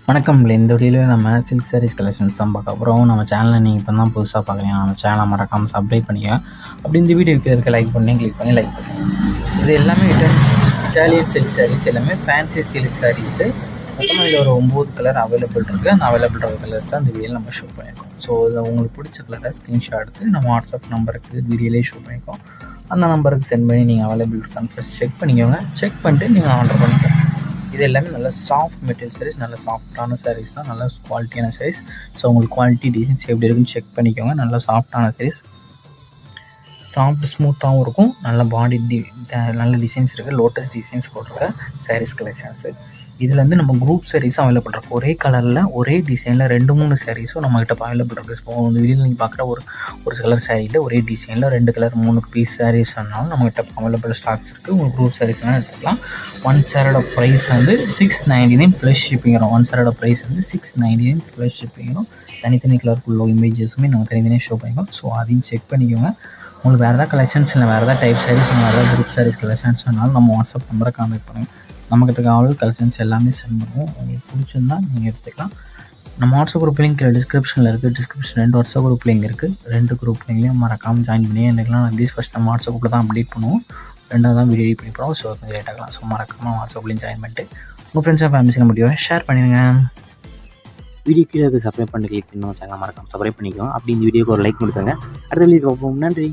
வணக்கம். இந்த வீடியோவில் நம்ம சில்க் சாரீஸ் கலெக்ஷன்ஸ் தான் பார்க்க போகிறோம். நம்ம சேனலை நீங்கள் இப்போ தான் புதுசாக பார்க்குறீங்க, நம்ம சேனலை மறக்காமல் சப்ஸ்கிரைப் பண்ணிக்க. அப்படி இந்த வீடியோக்கு இருக்க லைக் பண்ணி கிளிக் பண்ணி லைக் பண்ணுங்கள். இது எல்லாமே இட்டாலியன் சில்க் சாரீஸ், எல்லாமே ஃபேன்சி சில்க் சாரீஸு. மொத்தமாக இதில் ஒரு 9 கலர் அவைலபிள் இருக்குது. அந்த அவைலபிள் இருக்கிற கலர்ஸ் தான் இந்த வீடியோவில் நம்ம ஷோ பண்ணியிருக்கோம். ஸோ இதில் உங்களுக்கு பிடிச்ச கலரை ஸ்க்ரீன்ஷாட் எடுத்து நம்ம வாட்ஸ்அப் நம்பருக்கு வீடியோலேயே ஷோ பண்ணியிருக்கோம். அந்த நம்பருக்கு சென்ட் பண்ணி நீங்கள் அவைலபிள் இருக்கான்னு ஃபஸ்ட் செக் பண்ணிக்கோங்க. செக் பண்ணிட்டு நீங்கள் ஆர்டர் பண்ணிக்கோங்க. இது எல்லாமே நல்ல சாஃப்ட் மெட்டீரியல் சாரீஸ், நல்ல சாஃப்டான சாரீஸ் தான், நல்ல குவாலிட்டியான சாரீஸ். ஸோ உங்களுக்கு குவாலிட்டி டிசைன்ஸ் எப்படி இருக்குன்னு செக் பண்ணிக்கோங்க. நல்ல சாஃப்டான சாரீஸ், சாஃப்ட் ஸ்மூத்தாகவும் இருக்கும். நல்ல பாடி நல்ல டிசைன்ஸ் இருக்குது, லோட்டஸ் டிசைன்ஸ் போட்டிருக்க சாரீஸ் கலெக்ஷன்ஸு. இதில் வந்து நம்ம குரூப் சாரீஸும் அவைலபிள் இருக்குது. ஒரே கலரில் ஒரே டிசைனில் 2-3 சாரீஸும் நம்மகிட்ட அவைலபிள் இருக்குது. ஸோ இந்த வீடியோவில் நீங்கள் பார்க்குற ஒரு கலர் சாரியில் ஒரே டிசைனில் 2 கலர் 3 பீஸ் சாரீஸ் வேணாலும் நம்மகிட்ட அவைலபிள் ஸ்டாக்ஸ் இருக்குது. உங்களுக்கு குரூப் சாரீஸ்லாம் எடுத்துக்கலாம். 1 சாரோட ப்ரைஸ் வந்து 699 ப்ளஸ் ஷிப்பிங் வரும். 1 சாரோட ப்ரைஸ் வந்து 699 ப்ளஸ் ஷிப்பிங் வரும். தனித்தனி கலருக்குள்ள இமேஜஸுமே நம்ம தனித்தனியாக ஷோ பண்ணிக்கோம். ஸோ அதையும் செக் பண்ணிக்கோங்க. உங்களுக்கு வேறு ஏதாவது கலெக்ஷன்ஸ் இல்லை வேறு ஏதாவது டைப் சாரீஸ், வேறு ஏதாவது குரூப் சாரீஸ் கலெக்ஷன்ஸ் வேணாலும் நம்ம வாட்ஸ்அப் நம்பரை கான்டாக்ட் பண்ணுங்கள். நம்மக்கிட்ட காவல் கலெக்ஷன்ஸ் எல்லாமே சென்ட் பண்ணுவோம். உங்களுக்கு பிடிச்சிருந்தா நீங்கள் எடுத்துக்கலாம். நம்ம வாட்ஸ்அப் குரூப் லிங்க் டிஸ்கிரிப்ஷனில் இருக்குது. டிஸ்கிரிப்ஷன் 2 வாட்ஸ்அப் குரூப் லிங்க் இருக்குது. 2 குரூப் லிங்க்லையும் மறக்காமல் ஜாயின் பண்ணி எனக்குலாம் அட்லீஸ்ட் ஃபஸ்ட் நம்ம வாட்ஸ்அப் குரூப்பில் தான் அப்டேட் பண்ணுவோம். 2வது தான் வீடியோ எடிட் பண்ணிப்போம். ஸோ கொஞ்சம் லேட் ஆகலாம். ஸோ மறக்காமல் வாட்ஸ்அப்லேயும் ஜாயின் பண்ணிட்டு உங்கள் ஃப்ரெண்ட்ஸ் அண்ட் ஃபேமிலிஸ் நம்ம வீடியோவை ஷேர் பண்ணிடுங்க. வீடியோ கீழே சப்ஸ்கிரைப் பண்ணி கிளிக் பண்ணி சேனல் மறக்காமல் சப்ஸ்கிரைப் பண்ணிக்கோங்க. அப்படி இந்த வீடியோக்கு ஒரு லைக் கொடுத்துருங்க. அடுத்த வீடியோ பார்ப்போம். நன்றி.